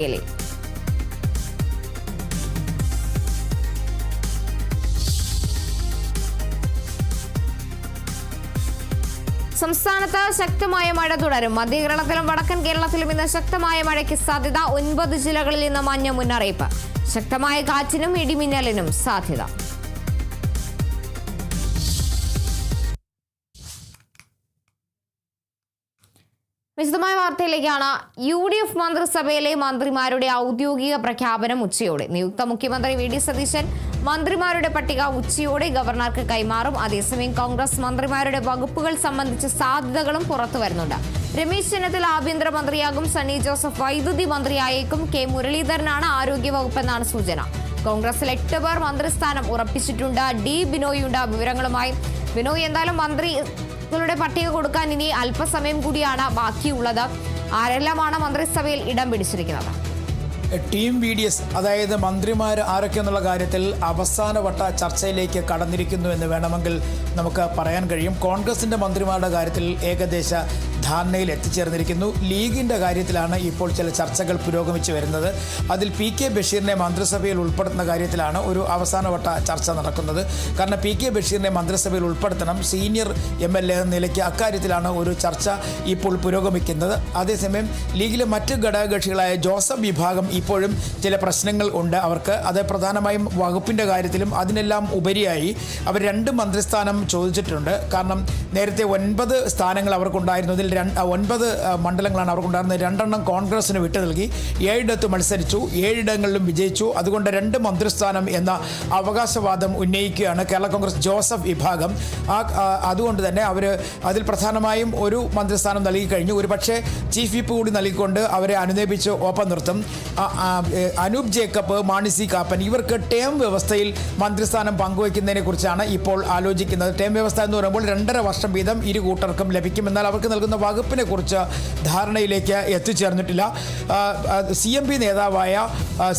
സംസ്ഥാനത്ത് ശക്തമായ മഴ തുടരും. മധ്യകേരളത്തിലും വടക്കൻ കേരളത്തിലും ഇന്ന് ശക്തമായ മഴയ്ക്ക് സാധ്യത. 9 ജില്ലകളിൽ ഇന്ന് മഞ്ഞ മുന്നറിയിപ്പ്. ശക്തമായ കാറ്റിനും ഇടിമിന്നലിനും സാധ്യത. വിശദമായ വാർത്തയിലേക്കാണ്. UDF മന്ത്രിസഭയിലെ മന്ത്രിമാരുടെ ഔദ്യോഗിക പ്രഖ്യാപനം ഉച്ചയോടെ. നിയുക്ത മുഖ്യമന്ത്രി വി ഡി സതീശൻ മന്ത്രിമാരുടെ പട്ടിക ഉച്ചയോടെ ഗവർണർക്ക് കൈമാറും. അതേസമയം കോൺഗ്രസ് മന്ത്രിമാരുടെ വകുപ്പുകൾ സംബന്ധിച്ച സാധ്യതകളും പുറത്തു വരുന്നുണ്ട്. രമേശ് ചെന്നിത്തല ആഭ്യന്തരമന്ത്രിയാകും. സണ്ണി ജോസഫ് വൈദ്യുതി മന്ത്രിയായേക്കും. കെ മുരളീധരനാണ് ആരോഗ്യവകുപ്പെന്നാണ് സൂചന. കോൺഗ്രസിൽ 8 പേർ മന്ത്രിസ്ഥാനം ഉറപ്പിച്ചിട്ടുണ്ട്. ഡി ബിനോയിയുണ്ട് വിവരങ്ങളുമായി. ബിനോയ്, എന്തായാലും മന്ത്രികളുടെ പട്ടിക കൊടുക്കാൻ ഇനി അല്പസമയം കൂടിയാണ് ബാക്കിയുള്ളത്. ആരെല്ലാമാണ് മന്ത്രിസഭയിൽ ഇടം പിടിച്ചിരിക്കുന്നത്? ടീം VDS, അതായത് മന്ത്രിമാർ ആരൊക്കെയെന്നുള്ള കാര്യത്തിൽ അവസാനവട്ട ചർച്ചയിലേക്ക് കടന്നിരിക്കുന്നു എന്ന് വേണമെങ്കിൽ നമുക്ക് പറയാൻ കഴിയും. കോൺഗ്രസിൻ്റെ മന്ത്രിമാരുടെ കാര്യത്തിൽ ഏകദേശ ധാരണയിൽ എത്തിച്ചേർന്നിരിക്കുന്നു. ലീഗിൻ്റെ കാര്യത്തിലാണ് ഇപ്പോൾ ചില ചർച്ചകൾ പുരോഗമിച്ചു വരുന്നത്. അതിൽ PK ബഷീറിനെ മന്ത്രിസഭയിൽ ഉൾപ്പെടുത്തുന്ന കാര്യത്തിലാണ് ഒരു അവസാനവട്ട ചർച്ച നടക്കുന്നത്. കാരണം PK ബഷീറിനെ മന്ത്രിസഭയിൽ ഉൾപ്പെടുത്തണം. സീനിയർ MLA എന്ന നിലയ്ക്ക് അക്കാര്യത്തിലാണ് ഒരു ചർച്ച ഇപ്പോൾ പുരോഗമിക്കുന്നത്. അതേസമയം ലീഗിലെ മറ്റ് ഘടകകക്ഷികളായ ജോസഫ് വിഭാഗം ഇപ്പോഴും ചില പ്രശ്നങ്ങൾ ഉണ്ട് അവർക്ക്. അത് പ്രധാനമായും വകുപ്പിൻ്റെ കാര്യത്തിലും അതിനെല്ലാം ഉപരിയായി അവർ 2 മന്ത്രിസ്ഥാനം ചോദിച്ചിട്ടുണ്ട്. കാരണം നേരത്തെ 9 സ്ഥാനങ്ങൾ അവർക്കുണ്ടായിരുന്നതിൽ 9 മണ്ഡലങ്ങളാണ് അവർക്കുണ്ടായിരുന്നത്. 2 കോൺഗ്രസിന് വിട്ടു നൽകി. 7 മത്സരിച്ചു, 7 വിജയിച്ചു. അതുകൊണ്ട് 2 മന്ത്രിസ്ഥാനം എന്ന അവകാശവാദം ഉന്നയിക്കുകയാണ് കേരള കോൺഗ്രസ് ജോസഫ് വിഭാഗം. അതുകൊണ്ട് തന്നെ അവർ അതിൽ പ്രധാനമായും ഒരു മന്ത്രിസ്ഥാനം നൽകി കഴിഞ്ഞു. ഒരു പക്ഷേ ചീഫ് വിപ്പ് കൂടി നൽകിക്കൊണ്ട് അവരെ അനുനയിപ്പിച്ച് ഒപ്പം നിർത്തും. അനൂപ് ജേക്കബ്, മാണി സി കാപ്പൻ ഇവർക്ക് ടേം വ്യവസ്ഥയിൽ മന്ത്രിസ്ഥാനം പങ്കുവയ്ക്കുന്നതിനെ കുറിച്ചാണ് ഇപ്പോൾ ആലോചിക്കുന്നത്. ടേം വ്യവസ്ഥ എന്ന് പറയുമ്പോൾ 2.5 വർഷം വീതം ഇരു കൂട്ടർക്കും ലഭിക്കും. എന്നാൽ അവർക്ക് നൽകുന്ന വകുപ്പിനെ കുറിച്ച് ധാരണയിലേക്ക് എത്തിച്ചേർന്നിട്ടില്ല. CMP നേതാവായ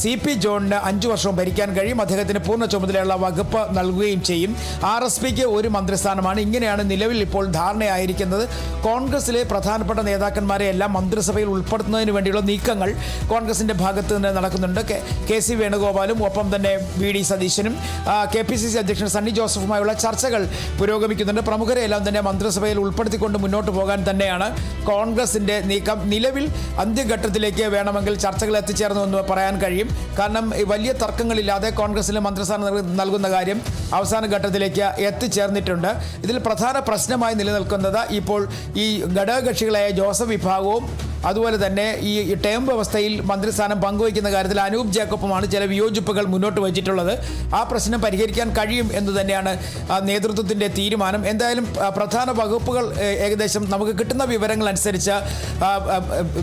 CP ജോണിന് 5 വർഷവും ഭരിക്കാൻ കഴിയും. അദ്ദേഹത്തിന് പൂർണ്ണ ചുമതലയുള്ള വകുപ്പ് നൽകുകയും ചെയ്യും. RSPക്ക് ഒരു മന്ത്രിസ്ഥാനമാണ്. ഇങ്ങനെയാണ് നിലവിൽ ഇപ്പോൾ ധാരണയായിരിക്കുന്നത്. കോൺഗ്രസിലെ പ്രധാനപ്പെട്ട നേതാക്കന്മാരെ എല്ലാം മന്ത്രിസഭയിൽ ഉൾപ്പെടുത്തുന്നതിന് വേണ്ടിയുള്ള നീക്കങ്ങൾ കോൺഗ്രസിൻ്റെ ഭാഗത്ത് നിന്ന് നടക്കുന്നുണ്ട്. KC വേണുഗോപാലും ഒപ്പം തന്നെ VD സതീശനും KPCC അധ്യക്ഷൻ സണ്ണി ജോസഫുമായുള്ള ചർച്ചകൾ പുരോഗമിക്കുന്നുണ്ട്. പ്രമുഖരെ എല്ലാം തന്നെ മന്ത്രിസഭയിൽ ഉൾപ്പെടുത്തിക്കൊണ്ട് മുന്നോട്ട് പോകാൻ തന്നെയാണ് കോൺഗ്രസിൻ്റെ നീക്കം. നിലവിൽ അന്ത്യഘട്ടത്തിലേക്ക് വേണമെങ്കിൽ ചർച്ചകൾ എത്തിച്ചേർന്നു എന്ന് പറയാൻ കഴിയും. കാരണം വലിയ തർക്കങ്ങളില്ലാതെ കോൺഗ്രസിന് മന്ത്രിസ്ഥാനം നൽകുന്ന കാര്യം അവസാന ഘട്ടത്തിലേക്ക് എത്തിച്ചേർന്നിട്ടുണ്ട്. ഇതിൽ പ്രധാന പ്രശ്നമായി നിലനിൽക്കുന്നത് ഇപ്പോൾ ഈ ഘടകകക്ഷികളായ ജോസഫ് വിഭാഗവും അതുപോലെ തന്നെ ഈ ടേം വ്യവസ്ഥയിൽ മന്ത്രിസ്ഥാനം പങ്കുവയ്ക്കുന്ന കാര്യത്തിൽ അനൂപ് ജേക്കബുമാണ് ചില വിയോജിപ്പുകൾ മുന്നോട്ട് വച്ചിട്ടുള്ളത്. ആ പ്രശ്നം പരിഹരിക്കാൻ കഴിയും എന്ന് തന്നെയാണ് നേതൃത്വത്തിൻ്റെ തീരുമാനം. എന്തായാലും പ്രധാന വകുപ്പുകൾ ഏകദേശം നമുക്ക് കിട്ടുന്ന വിവരങ്ങൾ അനുസരിച്ച്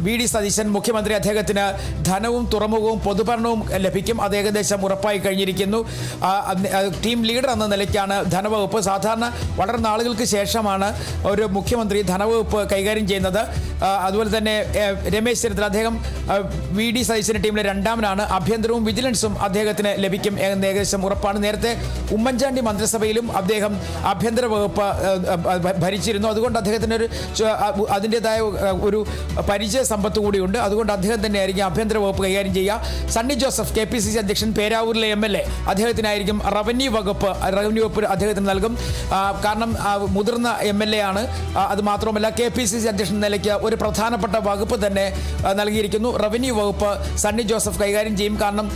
VD സതീശൻ മുഖ്യമന്ത്രി, അദ്ദേഹത്തിന് ധനവും തുറമുഖവും പൊതുഭരണവും ലഭിക്കും. അത് ഏകദേശം ഉറപ്പായി കഴിഞ്ഞിരിക്കുന്നു. ടീം ലീഡർ എന്ന നിലയ്ക്കാണ് ധനവകുപ്പ്. സാധാരണ വളരെ നാളുകൾക്ക് ശേഷമാണ് ഒരു മുഖ്യമന്ത്രി ധനവകുപ്പ് കൈകാര്യം ചെയ്യുന്നത്. അതുപോലെ തന്നെ രമേശ് ചെന്നിത്തല, അദ്ദേഹം VD സതീശൻ്റെ ടീമിലെ 2ാമനാണ്. ആഭ്യന്തരവും വിജിലൻസും അദ്ദേഹത്തിന് ലഭിക്കും എന്ന് ഏകദേശം ഉറപ്പാണ്. നേരത്തെ ഉമ്മൻചാണ്ടി മന്ത്രിസഭയിലും അദ്ദേഹം ആഭ്യന്തര വകുപ്പ് ഭരിച്ചിരുന്നു. അതുകൊണ്ട് അദ്ദേഹത്തിന് അതിൻ്റെതായ ഒരു പരിചയ സമ്പത്ത് കൂടിയുണ്ട്. അതുകൊണ്ട് അദ്ദേഹം തന്നെയായിരിക്കും ആഭ്യന്തര വകുപ്പ് കൈകാര്യം ചെയ്യുക. സണ്ണി ജോസഫ് KPCC അധ്യക്ഷൻ, പേരാവൂരിലെ MLA, അദ്ദേഹത്തിനായിരിക്കും റവന്യൂ വകുപ്പ് അദ്ദേഹത്തിന് നൽകും. കാരണം മുതിർന്ന MLA ആണ്. അത് മാത്രമല്ല KPCC അധ്യക്ഷൻ നിലയ്ക്ക് ഒരു പ്രധാനപ്പെട്ട വകുപ്പ് തന്നെ നൽകിയിരിക്കുന്നു. റവന്യൂ വകുപ്പ് സണ്ണി ജോസഫ് കൈകാര്യം ചെയ്യും. കാരണം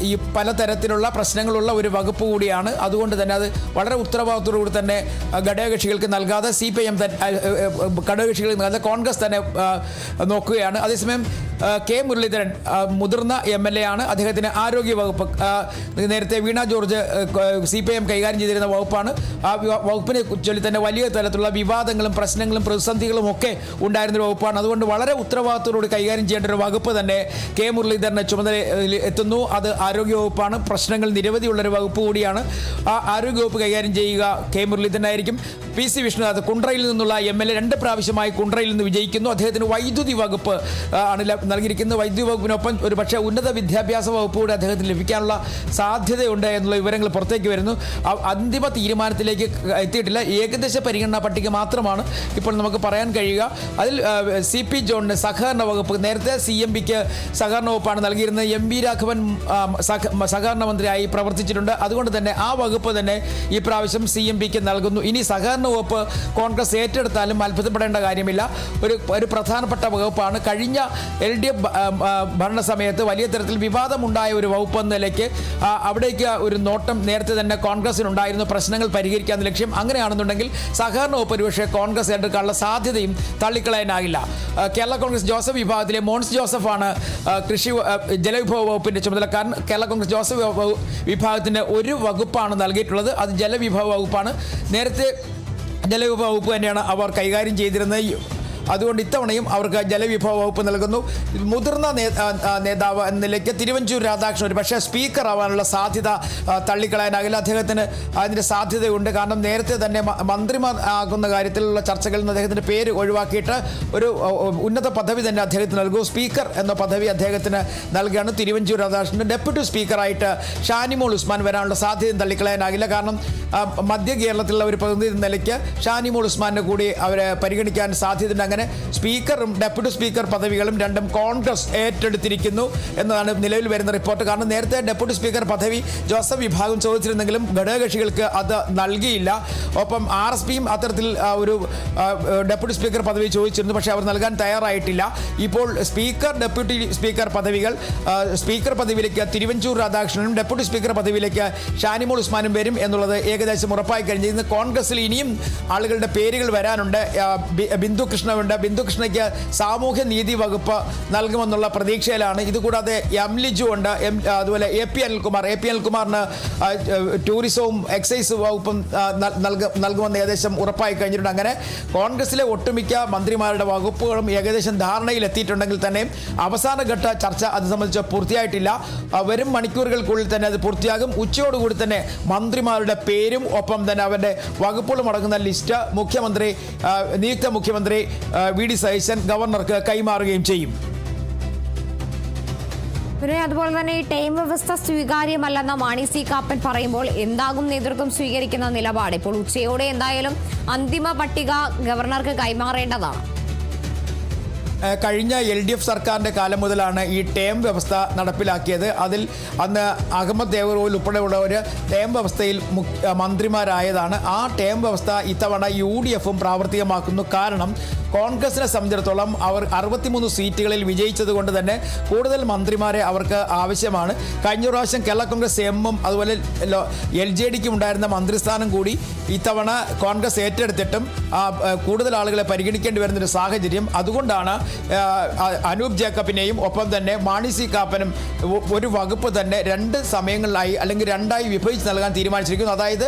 ഈ പലതരത്തിലുള്ള പ്രശ്നങ്ങളുള്ള ഒരു വകുപ്പ് കൂടിയാണ്. അതുകൊണ്ട് തന്നെ അത് വളരെ ഉത്തരവാദിത്തത്തോടുകൂടി തന്നെ ഘടകകക്ഷികൾക്ക് നൽകാതെ CPIM ഘടകകക്ഷികൾക്ക് നൽകാതെ കോൺഗ്രസ് തന്നെ നോക്കുകയാണ്. അതേസമയം K മുരളീധരൻ മുതിർന്ന MLA ആണ്. അദ്ദേഹത്തിന് ആരോഗ്യ വകുപ്പ്, നേരത്തെ വീണ ജോർജ് CPIM കൈകാര്യം ചെയ്തിരുന്ന വകുപ്പാണ്. ആ വകുപ്പിനെ ചൊല്ലി തന്നെ വലിയ തരത്തിലുള്ള വിവാദങ്ങളും പ്രശ്നങ്ങളും പ്രതിസന്ധികളും ഒക്കെ ഉണ്ടായിരുന്നൊരു വകുപ്പാണ്. അതുകൊണ്ട് വളരെ ഉത്തരവാദിത്തത്തോടുകൂടി കൈകാര്യം ചെയ്യേണ്ട ഒരു വകുപ്പ് തന്നെ K മുരളീധരന് ചുമതല എത്തുന്നു. അത് ആരോഗ്യവകുപ്പാണ്. പ്രശ്നങ്ങൾ നിരവധിയുള്ളൊരു വകുപ്പ് കൂടിയാണ്. ആ ആരോഗ്യവകുപ്പ് കൈകാര്യം ചെയ്യുക K മുരളീധരനായിരിക്കും. PC വിഷ്ണുനാഥ് കുണ്ട്രയിൽ നിന്നുള്ള MLA 2 പ്രാവശ്യമായി കുണ്ട്രയിൽ നിന്ന് വിജയിക്കുന്നു. അദ്ദേഹത്തിന് വൈദ്യുതി വകുപ്പ് ആണ് നൽകിയിരിക്കുന്നത്. വൈദ്യുതി വകുപ്പിനൊപ്പം ഒരു പക്ഷേ ഉന്നത വിദ്യാഭ്യാസ വകുപ്പ് കൂടി അദ്ദേഹത്തിന് ലഭിക്കാനുള്ള സാധ്യതയുണ്ട് എന്നുള്ള വിവരങ്ങൾ പുറത്തേക്ക് വരുന്നു. അന്തിമ തീരുമാനത്തിലേക്ക് എത്തിയിട്ടില്ല. ഏകദേശ പരിഗണനാ പട്ടിക മാത്രമാണ് ഇപ്പോൾ നമുക്ക് പറയാൻ കഴിയുക. അതിൽ CP ജോണിന് സഹകരണ വകുപ്പ്, നേരത്തെ CMBക്ക് സഹകരണ വകുപ്പാണ് നൽകിയിരുന്നത്. MB രാഘവൻ സഹകരണ മന്ത്രിയായി പ്രവർത്തിച്ചിട്ടുണ്ട്. അതുകൊണ്ട് തന്നെ ആ വകുപ്പ് തന്നെ ഈ പ്രാവശ്യം CMBക്ക് നൽകുന്നു. ഇനി സഹകരണ വകുപ്പ് കോൺഗ്രസ് ഏറ്റെടുത്താലും അത്ഭുതപ്പെടേണ്ട കാര്യമില്ല. ഒരു പ്രധാനപ്പെട്ട വകുപ്പാണ്. കഴിഞ്ഞ LDF ഭരണ സമയത്ത് വലിയ തരത്തിൽ വിവാദമുണ്ടായ ഒരു വകുപ്പ് എന്ന നിലയ്ക്ക് അവിടേക്ക് ഒരു നോട്ടം നേരത്തെ തന്നെ കോൺഗ്രസിനുണ്ടായിരുന്നു, പ്രശ്നങ്ങൾ പരിഹരിക്കാൻ ലക്ഷ്യം. അങ്ങനെയാണെന്നുണ്ടെങ്കിൽ സഹകരണ വകുപ്പ് ഒരുപക്ഷെ കോൺഗ്രസ് ഏറ്റെടുക്കാനുള്ള സാധ്യതയും തള്ളിക്കളയാനാകില്ല. കേരള കോൺഗ്രസ് ജോസഫ് വിഭാഗത്തിലെ മോൻസ് ജോസഫാണ് കൃഷി ജലവിഭവ വകുപ്പിന്റെ ചുമതലക്കാരൻ. കേരള കോൺഗ്രസ് ജോസഫ് വിഭാഗത്തിന് ഒരു വകുപ്പാണ് നൽകിയിട്ടുള്ളത്, അത് ജലവിഭവ വകുപ്പാണ്. നേരത്തെ ജലവിഭവ വകുപ്പ് തന്നെയാണ് അവർ കൈകാര്യം ചെയ്തിരുന്നത്. അതുകൊണ്ട് ഇത്തവണയും അവർക്ക് ജലവിഭവ വകുപ്പ് നൽകുന്നു. മുതിർന്ന നേതാവ് എന്ന നിലയ്ക്ക് തിരുവഞ്ചൂർ രാധാകൃഷ്ണൻ ഒരു പക്ഷേ സ്പീക്കർ ആവാനുള്ള സാധ്യത തള്ളിക്കളയാനാകില്ല. അദ്ദേഹത്തിന് അതിൻ്റെ സാധ്യതയുണ്ട്. കാരണം നേരത്തെ തന്നെ മന്ത്രിമാർ ആകുന്ന കാര്യത്തിലുള്ള ചർച്ചകളിൽ നിന്ന് അദ്ദേഹത്തിൻ്റെ പേര് ഒഴിവാക്കിയിട്ട് ഒരു ഉന്നത പദവി തന്നെ അദ്ദേഹത്തിന് നൽകും. സ്പീക്കർ എന്ന പദവി അദ്ദേഹത്തിന് നൽകുകയാണ്. തിരുവഞ്ചൂർ രാധാകൃഷ്ണൻ ഡെപ്യൂട്ടി സ്പീക്കറായിട്ട് ഷാനിമോൾ ഉസ്മാൻ വരാനുള്ള സാധ്യതയും തള്ളിക്കളയാനാകില്ല. കാരണം മധ്യ കേരളത്തിലുള്ള ഒരു പ്രതിനിധി നിലയ്ക്ക് ഷാനിമോൾ ഉസ്മാനെ കൂടി അവരെ പരിഗണിക്കാൻ സാധ്യതയുണ്ട്. അങ്ങനെ സ്പീക്കറും ഡെപ്യൂട്ടി സ്പീക്കർ പദവികളും രണ്ടും കോൺഗ്രസ് ഏറ്റെടുത്തിരിക്കുന്നു എന്നതാണ് നിലവിൽ വരുന്ന റിപ്പോർട്ട്. കാരണം നേരത്തെ ഡെപ്യൂട്ടി സ്പീക്കർ പദവി ജോസഫ് വിഭാഗം ചോദിച്ചിരുന്നെങ്കിലും ഘടകകക്ഷികൾക്ക് അത് നൽകിയില്ല. ഒപ്പം RSPയും അത്തരത്തിൽ ഒരു ഡെപ്യൂട്ടി സ്പീക്കർ പദവി ചോദിച്ചിരുന്നു, പക്ഷേ അവർ നൽകാൻ തയ്യാറായിട്ടില്ല. ഇപ്പോൾ സ്പീക്കർ, ഡെപ്യൂട്ടി സ്പീക്കർ പദവികൾ, സ്പീക്കർ പദവിയിലേക്ക് തിരുവഞ്ചൂർ രാധാകൃഷ്ണനും ഡെപ്യൂട്ടി സ്പീക്കർ പദവിയിലേക്ക് ഷാനിമോൾ ഉസ്മാനും വരും എന്നുള്ളത് ഏകദേശം ഉറപ്പായി കഴിഞ്ഞു. ഇന്ന് കോൺഗ്രസിൽ ഇനിയും ആളുകളുടെ പേരുകൾ വരാനുണ്ട്. ബിന്ദു കൃഷ്ണ ബിന്ദു കൃഷ്ണയ്ക്ക് സാമൂഹ്യ നീതി വകുപ്പ് നൽകുമെന്നുള്ള പ്രതീക്ഷയിലാണ്. ഇതുകൂടാതെ ലിജു ഉണ്ട്, അതുപോലെ AP അനിൽകുമാറിന് ടൂറിസവും എക്സൈസ് വകുപ്പും നൽകുമെന്ന് ഏകദേശം ഉറപ്പായി കഴിഞ്ഞിട്ടുണ്ട്. അങ്ങനെ കോൺഗ്രസിലെ ഒട്ടുമിക്ക മന്ത്രിമാരുടെ വകുപ്പുകളും ഏകദേശം ധാരണയിലെത്തിയിട്ടുണ്ടെങ്കിൽ തന്നെ അവസാനഘട്ട ചർച്ച അത് സംബന്ധിച്ച് പൂർത്തിയായിട്ടില്ല. വരും മണിക്കൂറുകൾക്കുള്ളിൽ തന്നെ അത് പൂർത്തിയാകും. ഉച്ചയോടുകൂടി തന്നെ മന്ത്രിമാരുടെ പേരും ഒപ്പം തന്നെ അവരുടെ വകുപ്പുകളും അടങ്ങുന്ന ലിസ്റ്റ് നിയുക്ത മുഖ്യമന്ത്രി VD സതീശൻ ഗവർണർക്ക് കൈമാറുകയും ചെയ്യും. പിന്നെ അതുപോലെ തന്നെ ഈ ടൈം വ്യവസ്ഥ സ്വീകാര്യമല്ലെന്ന മാണി സി കാപ്പൻ പറയുമ്പോൾ എന്താകും നേതൃത്വം സ്വീകരിക്കുന്ന നിലപാട്? ഇപ്പോൾ ഉച്ചയോടെ എന്തായാലും അന്തിമ പട്ടിക ഗവർണർക്ക് കൈമാറേണ്ടതാണ്. കഴിഞ്ഞ LDF സർക്കാരിൻ്റെ കാലം മുതലാണ് ഈ ടേം വ്യവസ്ഥ നടപ്പിലാക്കിയത്. അതിൽ അന്ന് അഹമ്മദ് ദേവറോയിൽ ഉൾപ്പെടെയുള്ളവർ ടേം വ്യവസ്ഥയിൽ മന്ത്രിമാരായതാണ്. ആ ടേം വ്യവസ്ഥ ഇത്തവണ UDFും പ്രാവർത്തികമാക്കുന്നു. കാരണം കോൺഗ്രസിനെ സംബന്ധിച്ചിടത്തോളം അവർ 63 സീറ്റുകളിൽ വിജയിച്ചത് കൊണ്ട് തന്നെ കൂടുതൽ മന്ത്രിമാരെ അവർക്ക് ആവശ്യമാണ്. കഴിഞ്ഞ പ്രാവശ്യം കേരള കോൺഗ്രസ് എമ്മും അതുപോലെ LJDക്കും ഉണ്ടായിരുന്ന മന്ത്രിസ്ഥാനം കൂടി ഇത്തവണ കോൺഗ്രസ് ഏറ്റെടുത്തിട്ടും കൂടുതൽ ആളുകളെ പരിഗണിക്കേണ്ടി വരുന്നൊരു സാഹചര്യം. അതുകൊണ്ടാണ് അനൂപ് ജേക്കബിനെയും ഒപ്പം തന്നെ മാണി സി കാപ്പനും ഒരു വകുപ്പ് തന്നെ 2 സമയങ്ങളിലായി അല്ലെങ്കിൽ 2ആയി വിഭജിച്ച് നൽകാൻ തീരുമാനിച്ചിരിക്കുന്നു. അതായത്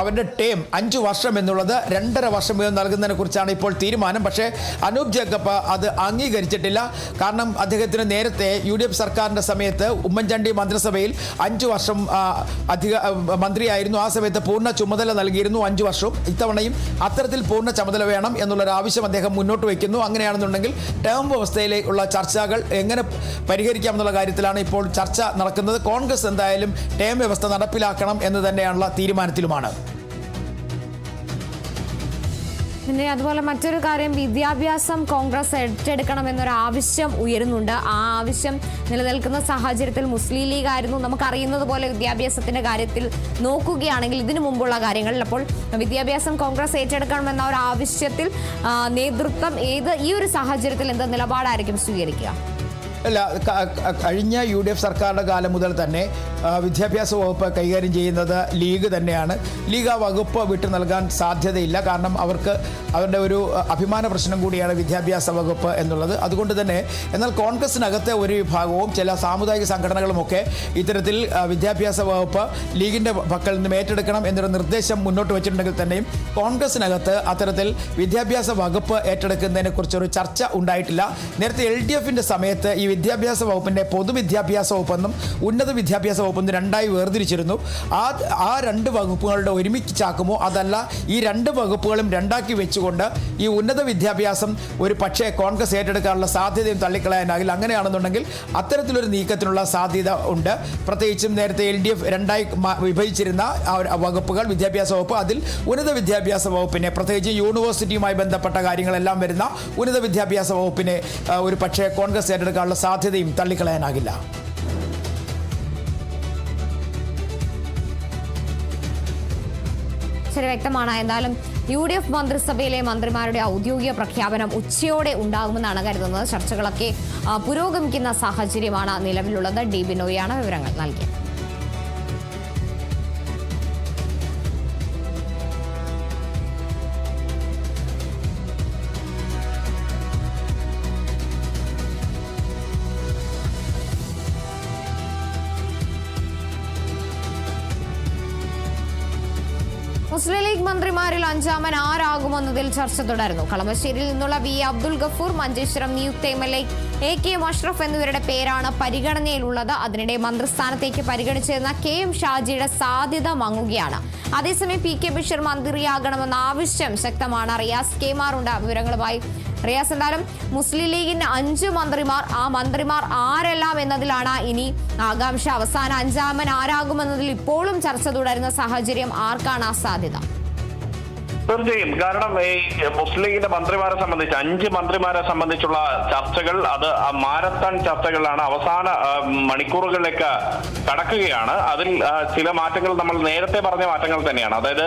അവരുടെ ടേം 5 വർഷം എന്നുള്ളത് 2.5 വർഷം വീതം നൽകുന്നതിനെ കുറിച്ചാണ് ഇപ്പോൾ തീരുമാനം. പക്ഷേ അനൂപ് ജേക്കബ് അത് അംഗീകരിച്ചിട്ടില്ല. കാരണം അദ്ദേഹത്തിന് നേരത്തെ UDF സർക്കാരിൻ്റെ സമയത്ത് ഉമ്മൻചാണ്ടി മന്ത്രിസഭയിൽ 5 വർഷം മന്ത്രിയായിരുന്നു. ആ സമയത്ത് പൂർണ്ണ ചുമതല നൽകിയിരുന്നു 5 വർഷവും. ഇത്തവണയും അത്തരത്തിൽ പൂർണ്ണ ചുമതല വേണം എന്നുള്ളൊരു ആവശ്യം അദ്ദേഹം മുന്നോട്ട് വയ്ക്കുന്നു. അങ്ങനെയാണെന്നുണ്ടെങ്കിൽ ടേം വ്യവസ്ഥയിലേക്കുള്ള ചർച്ചകൾ എങ്ങനെ പരിഹരിക്കാമെന്നുള്ള കാര്യത്തിലാണ് ഇപ്പോൾ ചർച്ച നടക്കുന്നത്. കോൺഗ്രസ് എന്തായാലും ടേം വ്യവസ്ഥ നടപ്പിലാക്കണം എന്ന് തന്നെയാണുള്ള തീരുമാനത്തിലുമാണ്. പിന്നെ അതുപോലെ മറ്റൊരു കാര്യം, വിദ്യാഭ്യാസം കോൺഗ്രസ് ഏറ്റെടുക്കണമെന്നൊരു ആവശ്യം ഉയരുന്നുണ്ട്. ആ ആവശ്യം നിലനിൽക്കുന്ന സാഹചര്യത്തിൽ മുസ്ലിം ലീഗ് ആയിരുന്നു നമുക്കറിയുന്നത് പോലെ വിദ്യാഭ്യാസത്തിന്റെ കാര്യത്തിൽ നോക്കുകയാണെങ്കിൽ ഇതിനു മുമ്പുള്ള കാര്യങ്ങളിൽ അപ്പോൾ വിദ്യാഭ്യാസം കോൺഗ്രസ് ഏറ്റെടുക്കണമെന്ന ഒരു ആവശ്യത്തിൽ നേതൃത്വം ഈ ഒരു സാഹചര്യത്തിൽ എന്ത് നിലപാടായിരിക്കും സ്വീകരിക്കുക? അല്ല, കഴിഞ്ഞ UDF സർക്കാരിൻ്റെ കാലം മുതൽ തന്നെ വിദ്യാഭ്യാസ വകുപ്പ് കൈകാര്യം ചെയ്യുന്നത് ലീഗ് തന്നെയാണ്. ലീഗ് ആ വകുപ്പ് വിട്ടു നൽകാൻ സാധ്യതയില്ല. കാരണം അവരുടെ ഒരു അഭിമാന പ്രശ്നം കൂടിയാണ് വിദ്യാഭ്യാസ വകുപ്പ് എന്നുള്ളത്. അതുകൊണ്ട് തന്നെ എന്നാൽ കോൺഗ്രസിനകത്തെ ഒരു വിഭാഗവും ചില സാമുദായിക സംഘടനകളുമൊക്കെ ഇത്തരത്തിൽ വിദ്യാഭ്യാസ വകുപ്പ് ലീഗിൻ്റെ പക്കൽ നിന്നും ഏറ്റെടുക്കണം എന്നൊരു നിർദ്ദേശം മുന്നോട്ട് വെച്ചിട്ടുണ്ടെങ്കിൽ തന്നെയും കോൺഗ്രസിനകത്ത് അത്തരത്തിൽ വിദ്യാഭ്യാസ വകുപ്പ് ഏറ്റെടുക്കുന്നതിനെക്കുറിച്ചൊരു ചർച്ച ഉണ്ടായിട്ടില്ല. നേരത്തെ LDFിൻ്റെ സമയത്ത് ഈ വിദ്യാഭ്യാസ വകുപ്പിൻ്റെ പൊതുവിദ്യാഭ്യാസ വകുപ്പെന്നും ഉന്നത വിദ്യാഭ്യാസ വകുപ്പെന്നും രണ്ടായി വേർതിരിച്ചിരുന്നു. ആ രണ്ട് വകുപ്പുകളുടെ ഒരുമിച്ചാക്കുമോ അതല്ല ഈ രണ്ട് വകുപ്പുകളും രണ്ടാക്കി വെച്ചുകൊണ്ട് ഈ ഉന്നത വിദ്യാഭ്യാസം ഒരു പക്ഷേ കോൺഗ്രസ് ഏറ്റെടുക്കാനുള്ള സാധ്യതയും തള്ളിക്കളയാനാകില്ല. അങ്ങനെയാണെന്നുണ്ടെങ്കിൽ അത്തരത്തിലൊരു നീക്കത്തിനുള്ള സാധ്യത ഉണ്ട്. പ്രത്യേകിച്ചും നേരത്തെ LDF രണ്ടായി വിഭജിച്ചിരുന്ന വകുപ്പുകൾ, വിദ്യാഭ്യാസ വകുപ്പ്, അതിൽ ഉന്നത വിദ്യാഭ്യാസ വകുപ്പിനെ, പ്രത്യേകിച്ച് യൂണിവേഴ്സിറ്റിയുമായി ബന്ധപ്പെട്ട കാര്യങ്ങളെല്ലാം വരുന്ന ഉന്നത വിദ്യാഭ്യാസ വകുപ്പിനെ ഒരു പക്ഷേ കോൺഗ്രസ് ഏറ്റെടുക്കാനുള്ള സാധ്യതയും തള്ളിക്കളയാനാകില്ല. ശരി, വ്യക്തമാണ്. എന്തായാലും UDF മന്ത്രിസഭയിലെ മന്ത്രിമാരുടെ ഔദ്യോഗിക പ്രഖ്യാപനം ഉച്ചയോടെ ഉണ്ടാകുമെന്നാണ് കരുതുന്നത്. ചർച്ചകളൊക്കെ പുരോഗമിക്കുന്ന സാഹചര്യമാണ് നിലവിലുള്ളത്. DB ബിനോയാണ് വിവരങ്ങൾ നൽകിയത്. മുസ്ലിം ലീഗ് മന്ത്രിമാരിൽ അഞ്ചാമൻ ആരാകുമെന്നതിൽ ചർച്ച തുടരുന്നു. കളമശ്ശേരിയിൽ നിന്നുള്ള V. അബ്ദുൽ ഗഫൂർ, മഞ്ചേശ്വരം നിയുക്ത MLA AK അഷ്റഫ് എന്നിവരുടെ പേരാണ് പരിഗണനയിലുള്ളത്. അതിനിടെ മന്ത്രിസ്ഥാനത്തേക്ക് പരിഗണിച്ചിരുന്ന KM ഷാജിയുടെ സാധ്യത മങ്ങുകയാണ്. അതേസമയം PK ബഷീർ മന്ത്രിയാകണമെന്ന ആവശ്യം ശക്തമാണ്. റിയാസ് കേമാറുണ്ട് വിവരങ്ങളുമായി. റിയാസ്, എന്തായാലും മുസ്ലിം ലീഗിന്റെ 5 മന്ത്രിമാർ, ആ മന്ത്രിമാർ ആരെല്ലാം എന്നതിലാണ് ഇനി ആകാംക്ഷ. അവസാന അഞ്ചാമൻ ആരാകുമെന്നതിൽ ഇപ്പോഴും ചർച്ച തുടരുന്ന സാഹചര്യം. ആർക്കാണ് ആ സാധ്യത? തീർച്ചയായും. കാരണം ഈ മുസ്ലിം ലീഗിന്റെ മന്ത്രിമാരെ സംബന്ധിച്ച് 5 മന്ത്രിമാരെ സംബന്ധിച്ചുള്ള ചർച്ചകൾ അത് മാരത്തൺ ചർച്ചകളാണ്. അവസാന മണിക്കൂറുകളിലേക്ക് കടക്കുകയാണ്. അതിൽ ചില മാറ്റങ്ങൾ നമ്മൾ നേരത്തെ പറഞ്ഞ മാറ്റങ്ങൾ തന്നെയാണ്. അതായത്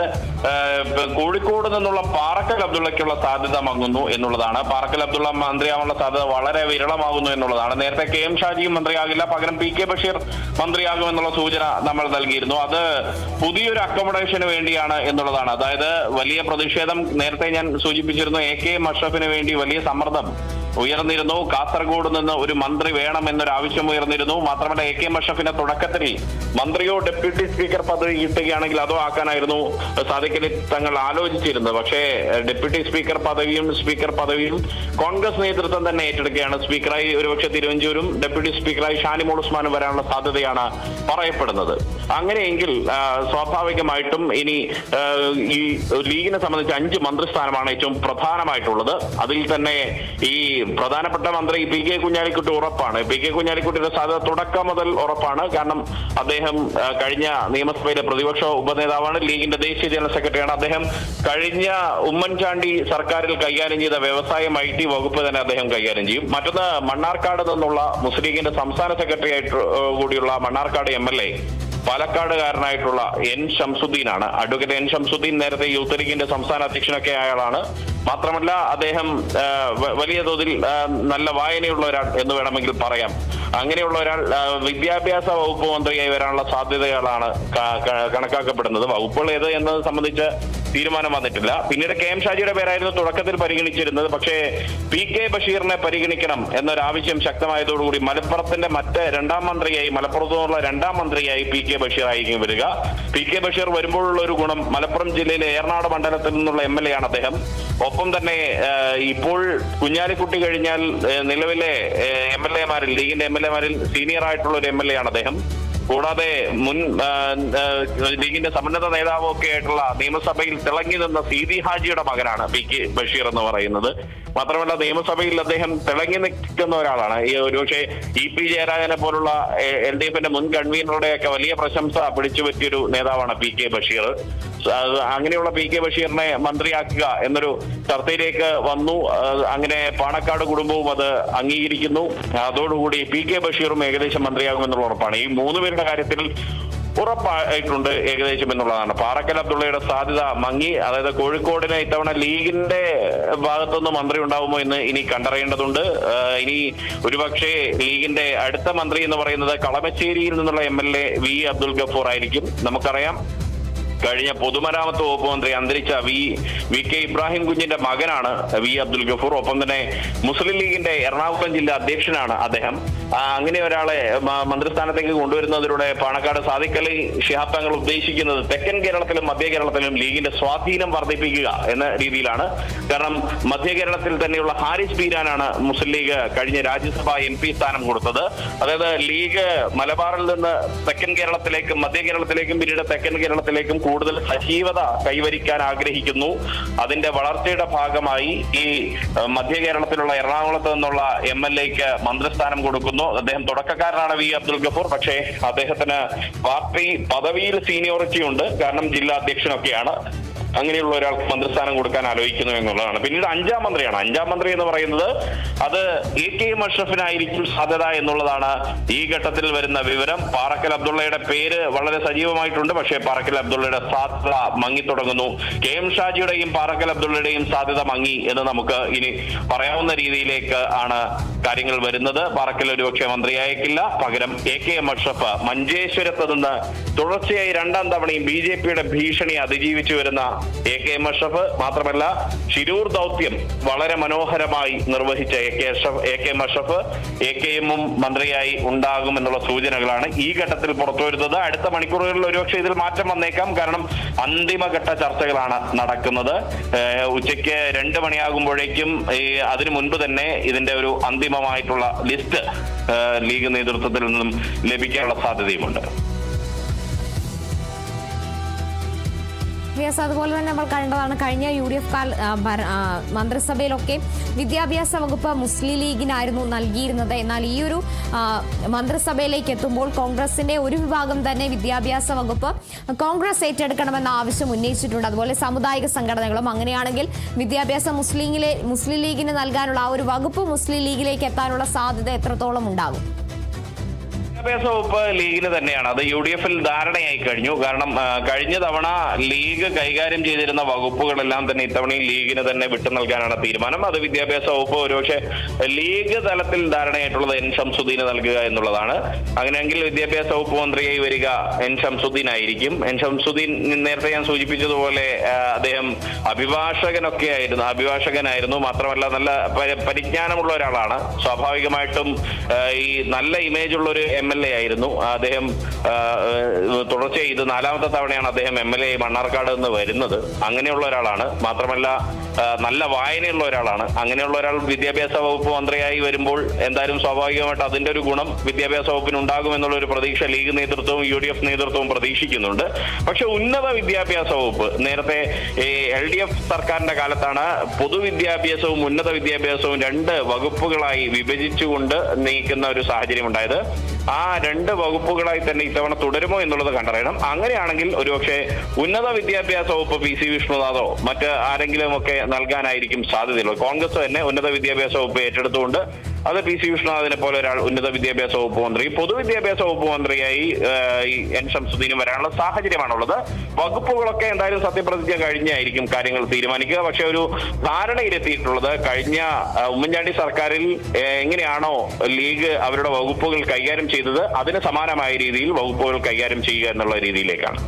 കോഴിക്കോട് നിന്നുള്ള പാറക്കൽ അബ്ദുള്ളയ്ക്കുള്ള സാധ്യത മങ്ങുന്നു എന്നുള്ളതാണ്. പാറക്കൽ അബ്ദുള്ള മന്ത്രിയാവാനുള്ള സാധ്യത വളരെ വിരളമാകുന്നു എന്നുള്ളതാണ്. നേരത്തെ KM ഷാജിയും മന്ത്രിയാകില്ല, പകരം PK ബഷീർ മന്ത്രിയാകുമെന്നുള്ള സൂചന നമ്മൾ നൽകിയിരുന്നു. അത് പുതിയൊരു അക്കോമഡേഷന് വേണ്ടിയാണ് എന്നുള്ളതാണ്. അതായത് വലിയ പ്രതിഷേധം നേരത്തെ ഞാൻ സൂചിപ്പിച്ചിരുന്നു. AK അഷ്റഫിന് വേണ്ടി വലിയ സമ്മർദ്ദം ഉയർന്നിരുന്നു. കാസർഗോഡ് നിന്ന് ഒരു മന്ത്രി വേണം എന്നൊരു ആവശ്യം ഉയർന്നിരുന്നു. മാത്രമല്ല AK അഷ്റഫിന്റെ തുടക്കത്തിൽ മന്ത്രിയോ ഡെപ്യൂട്ടി സ്പീക്കർ പദവി കിട്ടുകയാണെങ്കിൽ അതോ ആക്കാനായിരുന്നു സാദിഖ് അലി തങ്ങൾ ആലോചിച്ചിരുന്നത്. പക്ഷേ ഡെപ്യൂട്ടി സ്പീക്കർ പദവിയും കോൺഗ്രസ് നേതൃത്വം തന്നെ ഏറ്റെടുക്കുകയാണ്. സ്പീക്കറായി ഒരുപക്ഷെ തിരുവഞ്ചൂരും ഡെപ്യൂട്ടി സ്പീക്കറായി ഷാനിമോൾ ഉസ്മാനും വരാനുള്ള സാധ്യതയാണ് പറയപ്പെടുന്നത്. അങ്ങനെയെങ്കിൽ സ്വാഭാവികമായിട്ടും ഇനി ഈ ലീഗിനെ സംബന്ധിച്ച് 5 മന്ത്രിസ്ഥാനമാണ് ഏറ്റവും പ്രധാനമായിട്ടുള്ളത്. അതിൽ തന്നെ ഈ പ്രധാനപ്പെട്ട മന്ത്രി PK കുഞ്ഞാലിക്കുട്ടി ഉറപ്പാണ്. PK കുഞ്ഞാലിക്കുട്ടിയുടെ സാധ്യത തുടക്കം മുതൽ ഉറപ്പാണ്. കാരണം അദ്ദേഹം കഴിഞ്ഞ നിയമസഭയിലെ പ്രതിപക്ഷ ഉപനേതാവാണ്, ലീഗിന്റെ ദേശീയ ജനറൽ സെക്രട്ടറിയാണ്. അദ്ദേഹം കഴിഞ്ഞ ഉമ്മൻചാണ്ടി സർക്കാരിൽ കൈകാര്യം ചെയ്ത വ്യവസായം IT വകുപ്പ് തന്നെ അദ്ദേഹം കൈകാര്യം ചെയ്യും. മറ്റൊന്ന്, മണ്ണാർക്കാട് നിന്നുള്ള മുസ്ലിം ലീഗിന്റെ സംസ്ഥാന സെക്രട്ടറി ആയിട്ട് കൂടിയുള്ള മണ്ണാർക്കാട് MLA പാലക്കാടുകാരനായിട്ടുള്ള N. ഷംസുദ്ദീനാണ്. Advocate N. ഷംസുദ്ദീൻ നേരത്തെ യൂത്ത് ലീഗിന്റെ സംസ്ഥാന അധ്യക്ഷനൊക്കെ ആയാളാണ്. മാത്രമല്ല അദ്ദേഹം വലിയ തോതിൽ നല്ല വായനയുള്ള ഒരാൾ എന്ന് വേണമെങ്കിൽ പറയാം. അങ്ങനെയുള്ള ഒരാൾ വിദ്യാഭ്യാസ വകുപ്പ് മന്ത്രിയായി വരാനുള്ള സാധ്യതകളാണ് കണക്കാക്കപ്പെടുന്നത്. വകുപ്പുകൾ ഏത് എന്നത് സംബന്ധിച്ച് തീരുമാനം വന്നിട്ടില്ല. പിന്നീട് KM ഷാജിയുടെ പേരായിരുന്നു തുടക്കത്തിൽ പരിഗണിച്ചിരുന്നത്. പക്ഷേ PK ബഷീറിനെ പരിഗണിക്കണം എന്നൊരാവശ്യം ശക്തമായതോടുകൂടി മലപ്പുറത്തിന്റെ രണ്ടാം മന്ത്രിയായി, മലപ്പുറത്തു നിന്നുള്ള രണ്ടാം മന്ത്രിയായി PK ബഷീർ ആയിരിക്കും വരിക. PK ബഷീർ വരുമ്പോഴുള്ള ഒരു ഗുണം, മലപ്പുറം ജില്ലയിലെ ഏറനാട് മണ്ഡലത്തിൽ നിന്നുള്ള MLA ആണ് അദ്ദേഹം. ഒപ്പം തന്നെ ഇപ്പോൾ കുഞ്ഞാലിക്കുട്ടി കഴിഞ്ഞാൽ നിലവിലെ MLA-മാരിൽ, ലീഗിന്റെ MLA-മാരിൽ സീനിയർ ആയിട്ടുള്ള ഒരു MLA ആണ് അദ്ദേഹം. കൂടാതെ മുൻ ലീഗിന്റെ സമുന്നത നേതാവും ഒക്കെ ആയിട്ടുള്ള നിയമസഭയിൽ തിളങ്ങി നിന്ന സീതി ഹാജിയുടെ മകനാണ് PK ബഷീർ എന്ന് പറയുന്നത്. മാത്രമല്ല നിയമസഭയിൽ അദ്ദേഹം തിളങ്ങി നിൽക്കുന്ന ഒരാളാണ്. ഈ ഒരുപക്ഷെ EP ജയരാജനെ പോലുള്ള LDF-ന്റെ മുൻ കൺവീനറുടെയൊക്കെ വലിയ പ്രശംസ പിടിച്ചു പറ്റിയൊരു നേതാവാണ് PK ബഷീർ. അങ്ങനെയുള്ള PK ബഷീറിനെ മന്ത്രിയാക്കുക എന്നൊരു ചർച്ചയിലേക്ക് വന്നു. അങ്ങനെ പാണക്കാട് കുടുംബവും അത് അംഗീകരിക്കുന്നു. അതോടുകൂടി PK ബഷീറും ഏകദേശം മന്ത്രിയാകുമെന്നുള്ള ഉറപ്പാണ്. ഈ 3 പേരുടെ കാര്യത്തിൽ ഉറപ്പായിട്ടുണ്ട് ഏകദേശം എന്നുള്ളതാണ്. പാറക്കൽ അബ്ദുള്ളയുടെ സാധ്യത മങ്ങി. അതായത് കോഴിക്കോടിന് ഇത്തവണ ലീഗിന്റെ ഭാഗത്തുനിന്ന് മന്ത്രി ഉണ്ടാവുമോ എന്ന് ഇനി കണ്ടറിയേണ്ടതുണ്ട്. ഇനി ഒരുപക്ഷെ ലീഗിന്റെ അടുത്ത മന്ത്രി എന്ന് പറയുന്നത് കളമശ്ശേരിയിൽ നിന്നുള്ള MLA V. അബ്ദുൽ ഗഫൂർ ആയിരിക്കും. നമുക്കറിയാം കഴിഞ്ഞ പൊതുമരാമത്ത് വകുപ്പ് മന്ത്രി അന്തരിച്ച വി കെ ഇബ്രാഹിം കുഞ്ഞിന്റെ മകനാണ് വി അബ്ദുൽ ഗഫൂർ. ഒപ്പം തന്നെ മുസ്ലിം ലീഗിന്റെ എറണാകുളം ജില്ലാ അധ്യക്ഷനാണ് അദ്ദേഹം. അങ്ങനെ ഒരാളെ മന്ത്രിസ്ഥാനത്തേക്ക് കൊണ്ടുവരുന്നതിലൂടെ പാണക്കാട് സാദിഖ് അലി ശിഹാബ് തങ്ങൾ ഉദ്ദേശിക്കുന്നത് തെക്കൻ കേരളത്തിലും മധ്യ കേരളത്തിലും ലീഗിന്റെ സ്വാധീനം വർദ്ധിപ്പിക്കുക എന്ന രീതിയിലാണ്. കാരണം മധ്യ കേരളത്തിൽ തന്നെയുള്ള ഹാരിസ് ബീരാനാണ് മുസ്ലിം ലീഗ് കഴിഞ്ഞ രാജ്യസഭാ MP സ്ഥാനം കൊടുത്തത്. അതായത് ലീഗ് മലബാറിൽ നിന്ന് തെക്കൻ കേരളത്തിലേക്കും മധ്യ കേരളത്തിലേക്കും പിന്നീട് തെക്കൻ കേരളത്തിലേക്കും കൂടുതൽ സജീവത കൈവരിക്കാൻ ആഗ്രഹിക്കുന്നു. അതിന്റെ വളർച്ചയുടെ ഭാഗമായി ഈ മധ്യ കേരളത്തിലുള്ള എറണാകുളത്ത് നിന്നുള്ള MLAക്ക് മന്ത്രിസ്ഥാനം കൊടുക്കുന്നു. അദ്ദേഹം തുടക്കക്കാരനാണ് വി അബ്ദുൽ ഗഫൂർ. പക്ഷേ അദ്ദേഹത്തിന് പാർട്ടി പദവിയിൽ സീനിയോറിറ്റി ഉണ്ട്. കാരണം ജില്ലാ അധ്യക്ഷനൊക്കെയാണ്. അങ്ങനെയുള്ള ഒരാൾക്ക് മന്ത്രിസ്ഥാനം കൊടുക്കാൻ ആലോചിക്കുന്നു എന്നുള്ളതാണ്. പിന്നീട് അഞ്ചാം മന്ത്രിയാണ്. അഞ്ചാം മന്ത്രി എന്ന് പറയുന്നത് അത് AK അഷ്റഫിനായിരിക്കും സാധ്യത എന്നുള്ളതാണ് ഈ ഘട്ടത്തിൽ വരുന്ന വിവരം. പാറക്കൽ അബ്ദുള്ളയുടെ പേര് വളരെ സജീവമായിട്ടുണ്ട്. പക്ഷേ പാറക്കൽ അബ്ദുള്ളയുടെ സാധ്യത മങ്ങിത്തുടങ്ങുന്നു. KM ഷാജിയുടെയും പാറക്കൽ അബ്ദുള്ളയുടെയും സാധ്യത മങ്ങി എന്ന് നമുക്ക് ഇനി പറയാവുന്ന രീതിയിലേക്ക് ആണ് കാര്യങ്ങൾ വരുന്നത്. പാറക്കൽ ഒരുപക്ഷെ മന്ത്രിയായേക്കില്ല. പകരം AKM അഷ്റഫ് മഞ്ചേശ്വരത്ത് നിന്ന് തുടർച്ചയായി രണ്ടാം തവണയും BJPയുടെ ഭീഷണി അതിജീവിച്ചു വരുന്ന AKM അഷ്റഫ്, മാത്രമല്ല ശിരൂർ ദൗത്യം വളരെ മനോഹരമായി നിർവഹിച്ച AKM അഷ്റഫ് AKM-ഉം മന്ത്രിയായി ഉണ്ടാകുമെന്നുള്ള സൂചനകളാണ് ഈ ഘട്ടത്തിൽ പുറത്തുവരുന്നത്. അടുത്ത മണിക്കൂറുകളിൽ ഒരുപക്ഷെ ഇതിൽ മാറ്റം വന്നേക്കാം. കാരണം അന്തിമഘട്ട ചർച്ചകളാണ് നടക്കുന്നത്. ഉച്ചയ്ക്ക് 2 മണിയാകുമ്പോഴേക്കും അതിനു മുൻപ് തന്നെ ഇതിന്റെ ഒരു അന്തിമമായിട്ടുള്ള ലിസ്റ്റ് ലീഗ് നേതൃത്വത്തിൽ നിന്നും ലഭിക്കാനുള്ള സാധ്യതയുമുണ്ട്. അതുപോലെ തന്നെ നമ്മൾ കണ്ടതാണ് കഴിഞ്ഞ UDF മന്ത്രിസഭയിലൊക്കെ വിദ്യാഭ്യാസ വകുപ്പ് മുസ്ലിം ലീഗിനായിരുന്നു നൽകിയിരുന്നത്. എന്നാൽ ഈ ഒരു മന്ത്രിസഭയിലേക്ക് എത്തുമ്പോൾ കോൺഗ്രസിന്റെ ഒരു വിഭാഗം തന്നെ വിദ്യാഭ്യാസ വകുപ്പ് കോൺഗ്രസ് ഏറ്റെടുക്കണമെന്ന ആവശ്യം ഉന്നയിച്ചിട്ടുണ്ട്. അതുപോലെ സാമുദായിക സംഘടനകളും അങ്ങനെയാണെങ്കിൽ വിദ്യാഭ്യാസം മുസ്ലിം ലീഗിന് നൽകാനുള്ള ആ ഒരു വകുപ്പ് മുസ്ലിം ലീഗിലേക്ക് എത്താനുള്ള സാധ്യത എത്രത്തോളം ഉണ്ടാകും? വിദ്യാഭ്യാസ വകുപ്പ് ലീഗിന് തന്നെയാണ്. അത് UDF-ൽ ധാരണയായി കഴിഞ്ഞു. കാരണം കഴിഞ്ഞ തവണ ലീഗ് കൈകാര്യം ചെയ്തിരുന്ന വകുപ്പുകളെല്ലാം തന്നെ ഇത്തവണയും ലീഗിന് തന്നെ വിട്ടു നൽകാനാണ് തീരുമാനം. അത് വിദ്യാഭ്യാസ വകുപ്പ് ഒരുപക്ഷെ ലീഗ് തലത്തിൽ ധാരണയായിട്ടുള്ളത് N ഷംസുദ്ദീന് നൽകുക എന്നുള്ളതാണ്. അങ്ങനെയെങ്കിൽ വിദ്യാഭ്യാസ വകുപ്പ് മന്ത്രിയായി വരിക N ഷംസുദ്ദീൻ ആയിരിക്കും. N ഷംസുദ്ദീൻ നേരത്തെ ഞാൻ സൂചിപ്പിച്ചതുപോലെ അദ്ദേഹം അഭിഭാഷകനായിരുന്നു. മാത്രമല്ല നല്ല പരിജ്ഞാനമുള്ള ഒരാളാണ്. സ്വാഭാവികമായിട്ടും ഈ നല്ല ഇമേജുള്ള ഒരു MLA ആയിരുന്നു അദ്ദേഹം. തുടർച്ചയായി ഇത് 4ാമത്തെ തവണയാണ് അദ്ദേഹം MLA മണ്ണാർക്കാട് നിന്ന് വരുന്നത്. അങ്ങനെയുള്ള ഒരാളാണ്. മാത്രമല്ല നല്ല വായനയുള്ള ഒരാളാണ്. അങ്ങനെയുള്ള ഒരാൾ വിദ്യാഭ്യാസ വകുപ്പ് മന്ത്രിയായി വരുമ്പോൾ എന്തായാലും സ്വാഭാവികമായിട്ട് അതിന്റെ ഒരു ഗുണം വിദ്യാഭ്യാസ വകുപ്പിന് ഉണ്ടാകുമെന്നുള്ള ഒരു പ്രതീക്ഷ ലീഗ് നേതൃത്വവും UDF നേതൃത്വവും പ്രതീക്ഷിക്കുന്നുണ്ട്. പക്ഷെ ഉന്നത വിദ്യാഭ്യാസ വകുപ്പ് നേരത്തെ LDF സർക്കാരിന്റെ കാലത്താണ് പൊതുവിദ്യാഭ്യാസവും ഉന്നത വിദ്യാഭ്യാസവും 2 വകുപ്പുകളായി വിഭജിച്ചുകൊണ്ട് നീക്കുന്ന ഒരു സാഹചര്യം ഉണ്ടായത്. ആ 2 വകുപ്പുകളായി തന്നെ ഇത്തവണ തുടരുമോ എന്നുള്ളത് കണ്ടറിയണം. അങ്ങനെയാണെങ്കിൽ ഒരുപക്ഷെ ഉന്നത വിദ്യാഭ്യാസ വകുപ്പ് PC വിഷ്ണുനാഥോ മറ്റ് ആരെങ്കിലും ഒക്കെ നൽകാനായിരിക്കും സാധ്യതയുള്ളത്. കോൺഗ്രസ് തന്നെ ഉന്നത വിദ്യാഭ്യാസ വകുപ്പ് ഏറ്റെടുത്തുകൊണ്ട് അത് PC വിഷ്ണുനാഥിനെ പോലെ ഒരാൾ ഉന്നത വിദ്യാഭ്യാസ വകുപ്പ് മന്ത്രി, പൊതുവിദ്യാഭ്യാസ വകുപ്പ് മന്ത്രിയായി N ഷംസുദ്ദീനും വരാനുള്ള സാഹചര്യമാണുള്ളത്. വകുപ്പുകളൊക്കെ എന്തായാലും സത്യപ്രതിജ്ഞ കഴിഞ്ഞായിരിക്കും കാര്യങ്ങൾ തീരുമാനിക്കുക. പക്ഷെ ഒരു ധാരണയിലെത്തിയിട്ടുള്ളത് കഴിഞ്ഞ ഉമ്മൻചാണ്ടി സർക്കാരിൽ എങ്ങനെയാണോ ലീഗ് അവരുടെ വകുപ്പുകൾ കൈകാര്യം ചെയ്തത് അതിന് സമാനമായ രീതിയിൽ വകുപ്പുകൾ കൈകാര്യം ചെയ്യുക എന്നുള്ള രീതിയിലേക്കാണ്.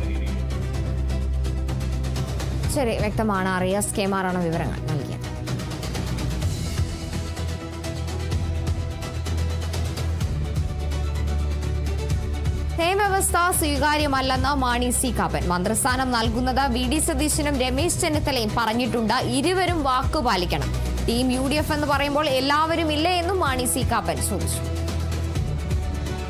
ശരി, വ്യക്തമാണ്. റിയാസ് KMR ആണ് വിവരങ്ങൾ നൽകിയത്. നിയമവ്യവസ്ഥ സ്വീകാര്യമല്ലെന്ന് മാണി C കാപ്പൻ. മന്ത്രിസ്ഥാനം നൽകുന്നത് VD സതീശനും രമേശ് ചെന്നിത്തലയും പറഞ്ഞിട്ടുണ്ട്. ഇരുവരും വാക്കുപാലിക്കണം. ടീം UDF എന്ന് പറയുമ്പോൾ എല്ലാവരും ഇല്ലേ എന്നും മാണി C കാപ്പൻ ചോദിച്ചു.